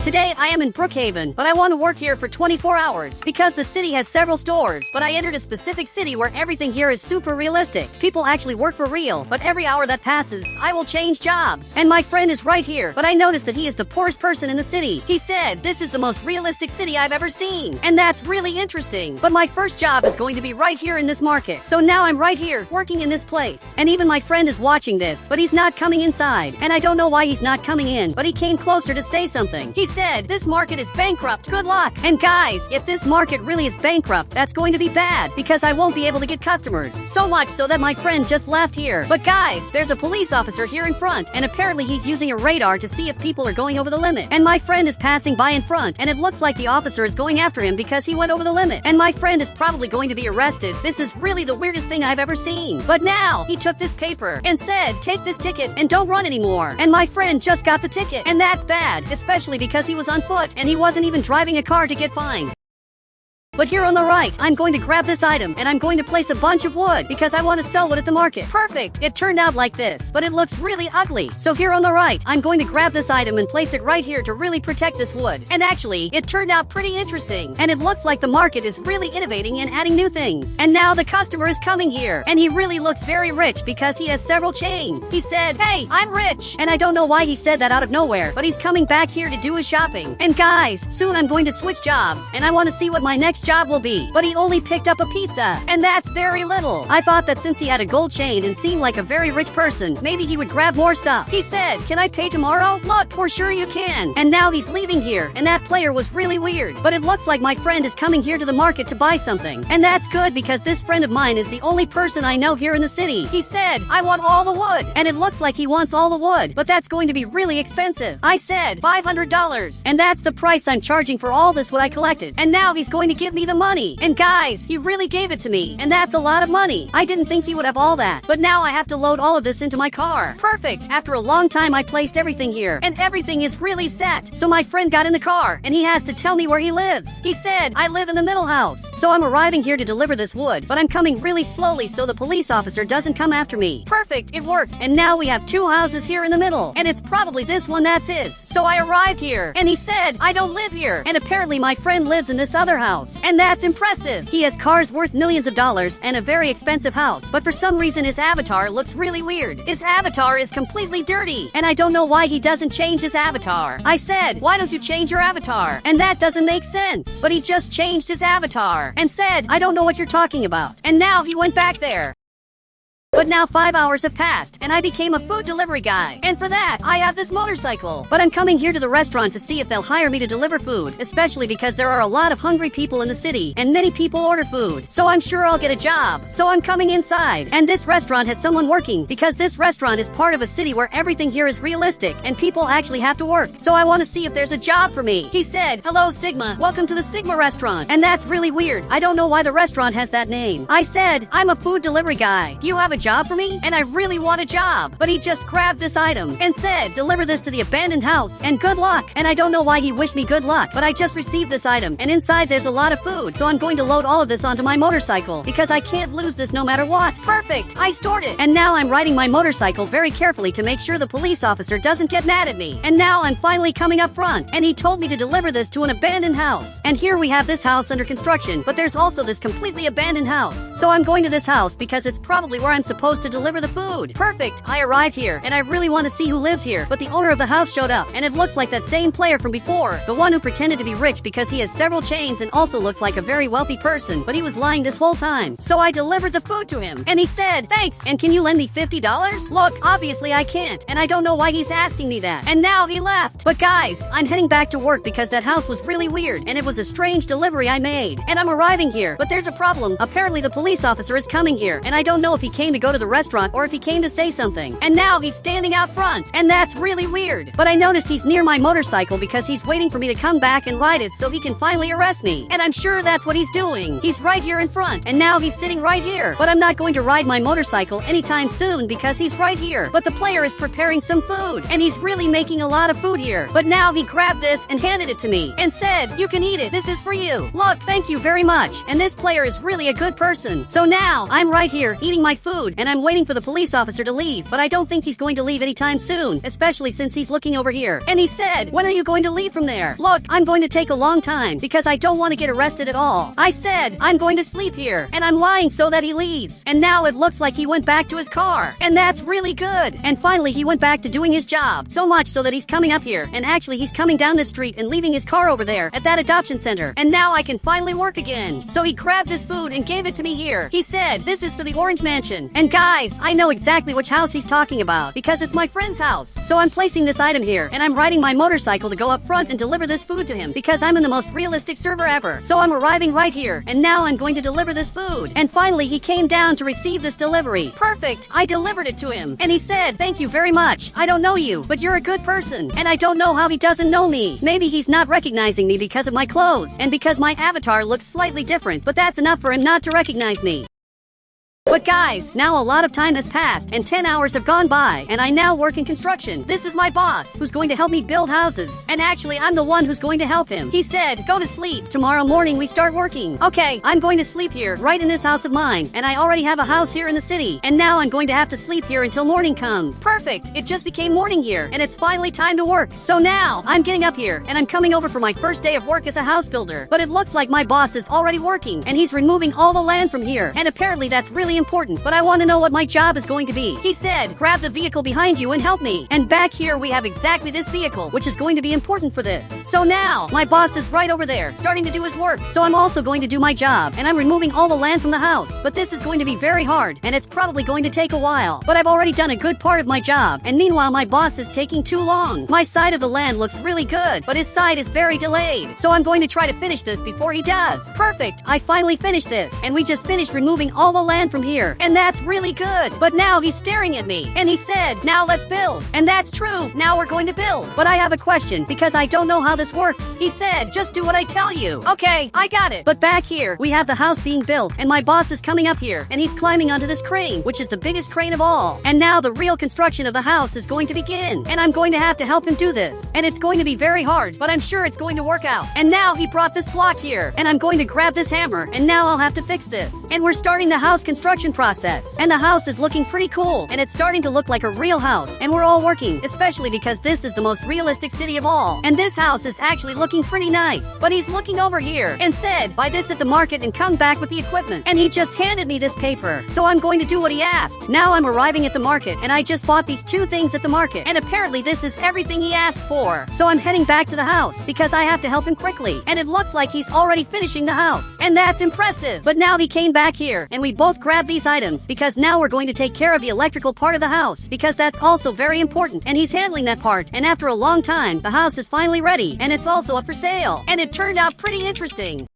Today I am in Brookhaven, but I want to work here for 24 hours because the city has several stores, but I entered a specific city where everything here is super realistic. People actually work for real, but every hour that passes, I will change jobs. And my friend is right here, but I noticed that he is the poorest person in the city. He said, "This is the most realistic city I've ever seen." And that's really interesting. But my first job is going to be right here in this market. So now I'm right here, working in this place. And even my friend is watching this, but he's not coming inside. And I don't know why he's not coming in, but he came closer to say something. He said, "This market is bankrupt. Good luck." And guys, if this market really is bankrupt, that's going to be bad because I won't be able to get customers. So much so that my friend just left here. But guys, there's a police officer here in front, and apparently he's using a radar to see if people are going over the limit. And my friend is passing by in front, and it looks like the officer is going after him because he went over the limit. And my friend is probably going to be arrested. This is really the weirdest thing I've ever seen. But now, he took this paper and said, "Take this ticket and don't run anymore." And my friend just got the ticket. And that's bad, especially because he was on foot and he wasn't even driving a car to get fined. But here on the right, I'm going to grab this item and I'm going to place a bunch of wood because I want to sell wood at the market. Perfect! It turned out like this, but it looks really ugly. So here on the right, I'm going to grab this item and place it right here to really protect this wood. And actually, it turned out pretty interesting. And it looks like the market is really innovating and adding new things. And now the customer is coming here. And he really looks very rich because he has several chains. He said, "Hey, I'm rich." And I don't know why he said that out of nowhere, but he's coming back here to do his shopping. And guys, soon I'm going to switch jobs and I want to see what my next job will be. But he only picked up a pizza, and that's very little. I thought that since he had a gold chain and seemed like a very rich person, maybe he would grab more stuff. He said, "Can I pay tomorrow?" Look, for sure you can. And now he's leaving here, and that player was really weird. But it looks like my friend is coming here to the market to buy something. And that's good because this friend of mine is the only person I know here in the city. He said, "I want all the wood." And it looks like he wants all the wood, but that's going to be really expensive. I said, $500. And that's the price I'm charging for all this wood I collected. And now he's going to give me the money. And guys, he really gave it to me, and that's a lot of money. I didn't think he would have all that, but now I have to load all of this into my car. Perfect! After a long time I placed everything here, and everything is really set. So my friend got in the car, and he has to tell me where he lives. He said, "I live in the middle house." So I'm arriving here to deliver this wood, but I'm coming really slowly so the police officer doesn't come after me. Perfect! It worked, and now we have two houses here in the middle, and it's probably this one that's his. So I arrived here, and he said, "I don't live here," and apparently my friend lives in this other house. And that's impressive. He has cars worth millions of dollars and a very expensive house, but for some reason his avatar looks really weird. His avatar is completely dirty, and I don't know why he doesn't change his avatar. I said, "Why don't you change your avatar?" And that doesn't make sense. But he just changed his avatar and said, "I don't know what you're talking about." And now he went back there. But now 5 hours have passed, and I became a food delivery guy. And for that, I have this motorcycle. But I'm coming here to the restaurant to see if they'll hire me to deliver food, especially because there are a lot of hungry people in the city, and many people order food. So I'm sure I'll get a job. So I'm coming inside, and this restaurant has someone working, because this restaurant is part of a city where everything here is realistic, and people actually have to work. So I want to see if there's a job for me. He said, "Hello, Sigma. Welcome to the Sigma restaurant." And that's really weird. I don't know why the restaurant has that name. I said, "I'm a food delivery guy. Do you have a job for me?" And I really want a job. But he just grabbed this item and said, "Deliver this to the abandoned house and good luck." And I don't know why he wished me good luck, but I just received this item and inside there's a lot of food. So I'm going to load all of this onto my motorcycle because I can't lose this no matter what. Perfect! I stored it. And now I'm riding my motorcycle very carefully to make sure the police officer doesn't get mad at me. And now I'm finally coming up front. And he told me to deliver this to an abandoned house. And here we have this house under construction, but there's also this completely abandoned house. So I'm going to this house because it's probably where I'm supposed to deliver the food. Perfect! I arrived here, and I really want to see who lives here, but the owner of the house showed up, and it looks like that same player from before, the one who pretended to be rich because he has several chains and also looks like a very wealthy person, but he was lying this whole time. So I delivered the food to him, and he said, "Thanks, and can you lend me $50? Look, obviously I can't, and I don't know why he's asking me that. And now he left. But guys, I'm heading back to work because that house was really weird, and it was a strange delivery I made. And I'm arriving here, but there's a problem. Apparently the police officer is coming here, and I don't know if he came to go to the restaurant or if he came to say something. And now he's standing out front, and that's really weird. But I noticed he's near my motorcycle because he's waiting for me to come back and ride it so he can finally arrest me. And I'm sure that's what he's doing. He's right here in front, and now he's sitting right here. But I'm not going to ride my motorcycle anytime soon because he's right here. But the player is preparing some food, and he's really making a lot of food here. But now he grabbed this and handed it to me and said, "You can eat it. This is for you. Look, thank you very much." And this player is really a good person. So now I'm right here eating my food food, and I'm waiting for the police officer to leave, but I don't think he's going to leave anytime soon, especially since he's looking over here. And he said, when are you going to leave from there? Look, I'm going to take a long time, because I don't want to get arrested at all. I said, I'm going to sleep here, and I'm lying so that he leaves. And now it looks like he went back to his car. And that's really good. And finally he went back to doing his job. So much so that he's coming up here, and actually he's coming down this street and leaving his car over there at that adoption center. And now I can finally work again. So he grabbed this food and gave it to me here. He said, this is for the Orange Mansion. And guys, I know exactly which house he's talking about, because it's my friend's house. So I'm placing this item here, and I'm riding my motorcycle to go up front and deliver this food to him, because I'm in the most realistic server ever. So I'm arriving right here, and now I'm going to deliver this food. And finally he came down to receive this delivery. Perfect! I delivered it to him, and he said, thank you very much. I don't know you, but you're a good person, and I don't know how he doesn't know me. Maybe he's not recognizing me because of my clothes, and because my avatar looks slightly different, but that's enough for him not to recognize me. But guys, now a lot of time has passed, and 10 hours have gone by, and I now work in construction. This is my boss, who's going to help me build houses. And actually, I'm the one who's going to help him. He said, go to sleep. Tomorrow morning we start working. Okay, I'm going to sleep here, right in this house of mine, and I already have a house here in the city. And now I'm going to have to sleep here until morning comes. Perfect! It just became morning here, and it's finally time to work. So now, I'm getting up here, and I'm coming over for my first day of work as a house builder. But it looks like my boss is already working, and he's removing all the land from here. And apparently that's really important, but I want to know what my job is going to be. He said, grab the vehicle behind you and help me. And back here we have exactly this vehicle, which is going to be important for this. So now, my boss is right over there, starting to do his work. So I'm also going to do my job, and I'm removing all the land from the house. But this is going to be very hard, and it's probably going to take a while. But I've already done a good part of my job, and meanwhile my boss is taking too long. My side of the land looks really good, but his side is very delayed. So I'm going to try to finish this before he does. Perfect! I finally finished this, and we just finished removing all the land from here. And that's really good. But now he's staring at me, and he said, now let's build. And that's true. Now we're going to build. But I have a question, because I don't know how this works. He said, just do what I tell you. Okay, I got it. But back here, we have the house being built, and my boss is coming up here, and he's climbing onto this crane, which is the biggest crane of all. And now the real construction of the house is going to begin. And I'm going to have to help him do this. And it's going to be very hard, but I'm sure it's going to work out. And now he brought this block here, and I'm going to grab this hammer, and now I'll have to fix this. And we're starting the house construction process. And the house is looking pretty cool, and it's starting to look like a real house, and we're all working, especially because this is the most realistic city of all. And this house is actually looking pretty nice. But he's looking over here and said, buy this at the market and come back with the equipment. And he just handed me this paper. So I'm going to do what he asked. Now I'm arriving at the market, and I just bought these 2 things at the market, and apparently this is everything he asked for. So I'm heading back to the house, because I have to help him quickly. And it looks like he's already finishing the house. And that's impressive. But now he came back here, and we both grabbed these items, because now we're going to take care of the electrical part of the house, because that's also very important, and he's handling that part. And after a long time, the house is finally ready, and it's also up for sale. And it turned out pretty interesting.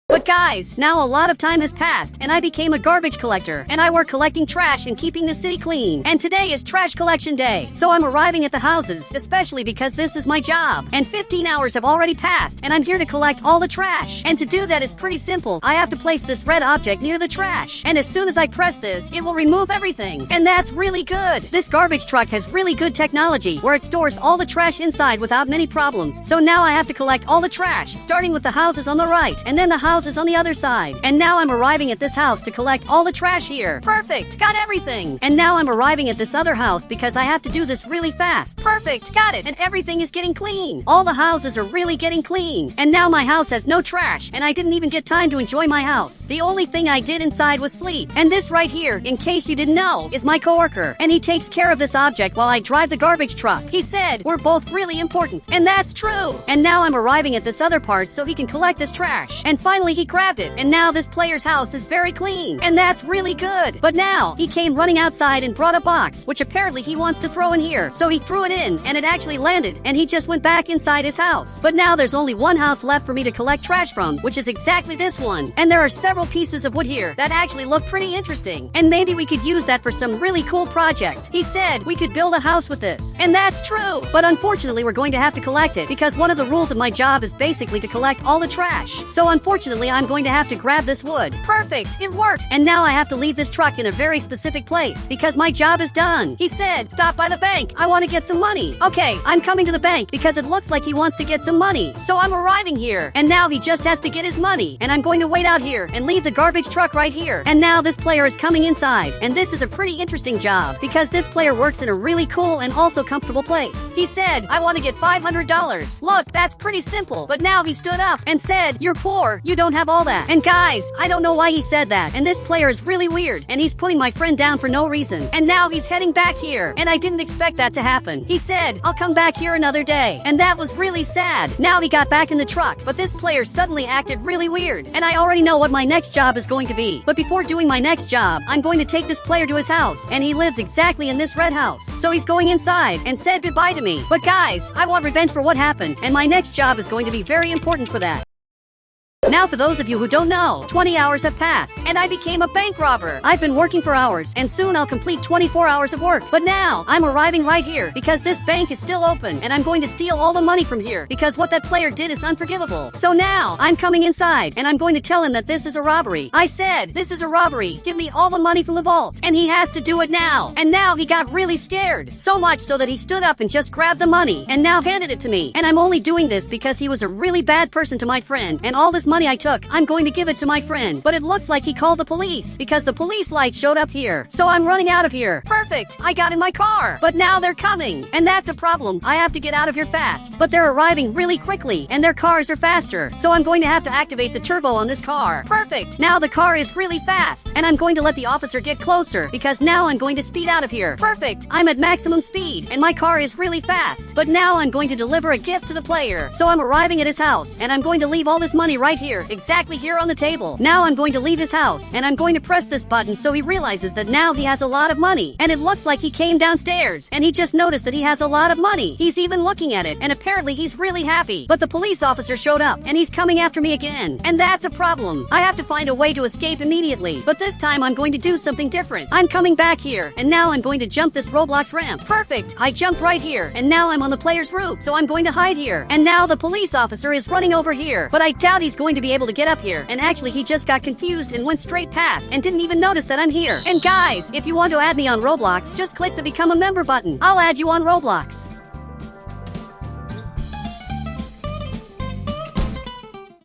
But guys, now a lot of time has passed, and I became a garbage collector, and I work collecting trash and keeping the city clean. And today is trash collection day, so I'm arriving at the houses, especially because this is my job. And 15 hours have already passed, and I'm here to collect all the trash. And to do that is pretty simple. I have to place this red object near the trash, and as soon as I press this, it will remove everything. And that's really good. This garbage truck has really good technology, where it stores all the trash inside without many problems. So now I have to collect all the trash, starting with the houses on the right, and then the houses on the other side. And now I'm arriving at this house to collect all the trash here. Perfect! Got everything! And now I'm arriving at this other house because I have to do this really fast. Perfect! Got it! And everything is getting clean. All the houses are really getting clean. And now my house has no trash, and I didn't even get time to enjoy my house. The only thing I did inside was sleep. And this right here, in case you didn't know, is my coworker. And he takes care of this object while I drive the garbage truck. He said, we're both really important. And that's true! And now I'm arriving at this other part so he can collect this trash. And finally he grabbed it, and now this player's house is very clean, and that's really good. But now, he came running outside and brought a box, which apparently he wants to throw in here. So he threw it in, and it actually landed, and he just went back inside his house. But now there's only one house left for me to collect trash from, which is exactly this one. And there are several pieces of wood here that actually look pretty interesting, and maybe we could use that for some really cool project. He said we could build a house with this, and that's true. But unfortunately, we're going to have to collect it, because one of the rules of my job is basically to collect all the trash. So unfortunately, I'm going to have to grab this wood. Perfect, it worked. And now I have to leave this truck in a very specific place because my job is done. He said, stop by the bank. I want to get some money. Okay, I'm coming to the bank because it looks like he wants to get some money. So I'm arriving here. And now he just has to get his money. And I'm going to wait out here and leave the garbage truck right here. And now this player is coming inside. And this is a pretty interesting job because this player works in a really cool and also comfortable place. He said, I want to get $500. Look, that's pretty simple. But now he stood up and said, you're poor. You don't have all that. And guys, I don't know why he said that. And this player is really weird. And he's putting my friend down for no reason. And now he's heading back here. And I didn't expect that to happen. He said, I'll come back here another day. And that was really sad. Now he got back in the truck. But this player suddenly acted really weird. And I already know what my next job is going to be. But before doing my next job, I'm going to take this player to his house. And he lives exactly in this red house. So he's going inside and said goodbye to me. But guys, I want revenge for what happened. And my next job is going to be very important for that. Now for those of you who don't know, 20 hours have passed, and I became a bank robber. I've been working for hours, and soon I'll complete 24 hours of work. But now, I'm arriving right here, because this bank is still open, and I'm going to steal all the money from here, because what that player did is unforgivable. So now, I'm coming inside, and I'm going to tell him that this is a robbery. I said, this is a robbery. Give me all the money from the vault. And he has to do it now. And now he got really scared. So much so that he stood up and just grabbed the money, and now handed it to me. And I'm only doing this because he was a really bad person to my friend, and all this money I took, I'm going to give it to my friend. But it looks like he called the police because the police light showed up here. So I'm running out of here. Perfect. I got in my car. But now they're coming. And that's a problem. I have to get out of here fast. But they're arriving really quickly and their cars are faster. So I'm going to have to activate the turbo on this car. Perfect. Now the car is really fast. And I'm going to let the officer get closer because now I'm going to speed out of here. Perfect. I'm at maximum speed and my car is really fast. But now I'm going to deliver a gift to the player. So I'm arriving at his house and I'm going to leave all this money right here. Exactly here on the table. Now I'm going to leave his house and I'm going to press this button so he realizes that now he has a lot of money. And it looks like he came downstairs and he just noticed that he has a lot of money. He's even looking at it and apparently he's really happy. But the police officer showed up and he's coming after me again. And that's a problem. I have to find a way to escape immediately. But this time I'm going to do something different. I'm coming back here and now I'm going to jump this Roblox ramp. Perfect. I jumped right here and now I'm on the player's roof. So I'm going to hide here. And now the police officer is running over here. But I doubt he's going to be able to get up here. And actually he just got confused and went straight past and didn't even notice that I'm here. And guys, if you want to add me on Roblox, just click the become a member button. I'll add you on Roblox.